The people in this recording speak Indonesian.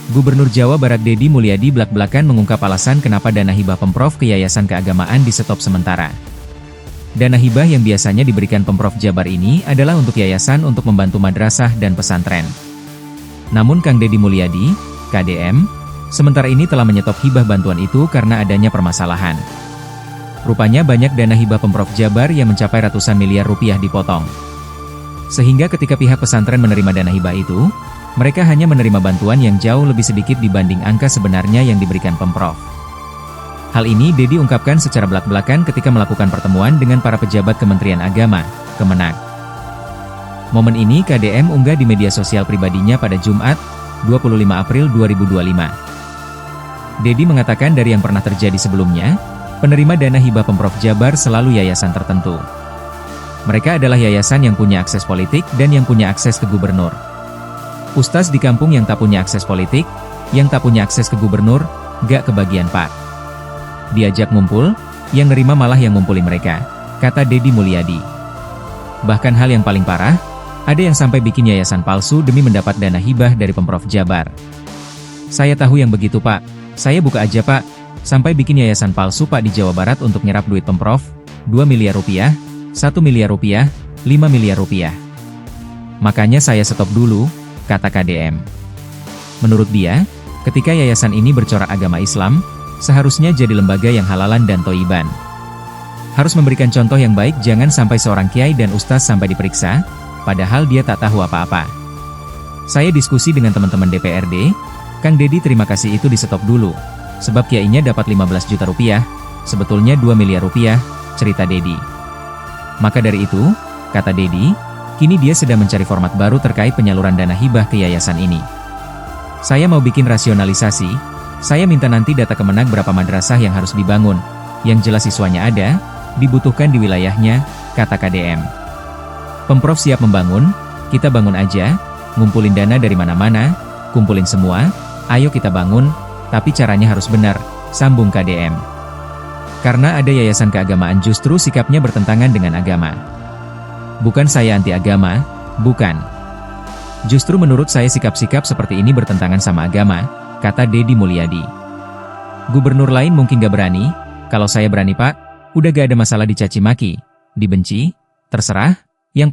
Gubernur Jawa Barat Deddy Mulyadi blak-blakan mengungkap alasan kenapa dana hibah Pemprov ke Yayasan Keagamaan di stop sementara. Dana hibah yang biasanya diberikan Pemprov Jabar ini adalah untuk yayasan untuk membantu madrasah dan pesantren. Namun Kang Deddy Mulyadi, KDM, sementara ini telah menyetop hibah bantuan itu karena adanya permasalahan. Rupanya banyak dana hibah Pemprov Jabar yang mencapai ratusan miliar rupiah dipotong. Sehingga ketika pihak pesantren menerima dana hibah itu, mereka hanya menerima bantuan yang jauh lebih sedikit dibanding angka sebenarnya yang diberikan Pemprov. Hal ini Deddy ungkapkan secara belak-belakan ketika melakukan pertemuan dengan para pejabat Kementerian Agama, Kemenak. Momen ini KDM unggah di media sosial pribadinya pada Jumat, 25 April 2025. Deddy mengatakan dari yang pernah terjadi sebelumnya, penerima dana hibah Pemprov Jabar selalu yayasan tertentu. Mereka adalah yayasan yang punya akses politik dan yang punya akses ke gubernur. Ustaz di kampung yang tak punya akses politik, yang tak punya akses ke gubernur, gak kebagian Pak. Diajak ngumpul, yang nerima malah yang ngumpuli mereka, kata Deddy Mulyadi. Bahkan hal yang paling parah, ada yang sampai bikin yayasan palsu demi mendapat dana hibah dari Pemprov Jabar. Saya tahu yang begitu Pak, saya buka aja Pak, sampai bikin yayasan palsu Pak di Jawa Barat untuk nyerap duit Pemprov, 2 miliar rupiah, 1 miliar rupiah, 5 miliar rupiah. Makanya saya stop dulu, kata KDM. Menurut dia, ketika yayasan ini bercorak agama Islam, seharusnya jadi lembaga yang halalan dan toiban. Harus memberikan contoh yang baik, jangan sampai seorang kiai dan ustaz sampai diperiksa, padahal dia tak tahu apa-apa. Saya diskusi dengan teman-teman DPRD, Kang Deddy terima kasih itu di stop dulu, sebab kiainya dapat 15 juta rupiah, sebetulnya 2 miliar rupiah, cerita Deddy. Maka dari itu, kata Deddy, kini dia sedang mencari format baru terkait penyaluran dana hibah ke yayasan ini. Saya mau bikin rasionalisasi, saya minta nanti data Kemenak berapa madrasah yang harus dibangun, yang jelas siswanya ada, dibutuhkan di wilayahnya, kata KDM. Pemprov siap membangun, kita bangun aja, ngumpulin dana dari mana-mana, kumpulin semua, ayo kita bangun, tapi caranya harus benar, sambung KDM. Karena ada yayasan keagamaan justru sikapnya bertentangan dengan agama. Bukan saya anti agama, bukan. Justru menurut saya sikap-sikap seperti ini bertentangan sama agama, kata Deddy Mulyadi. Gubernur lain mungkin gak berani, kalau saya berani Pak, udah gak ada masalah dicaci maki, dibenci, terserah,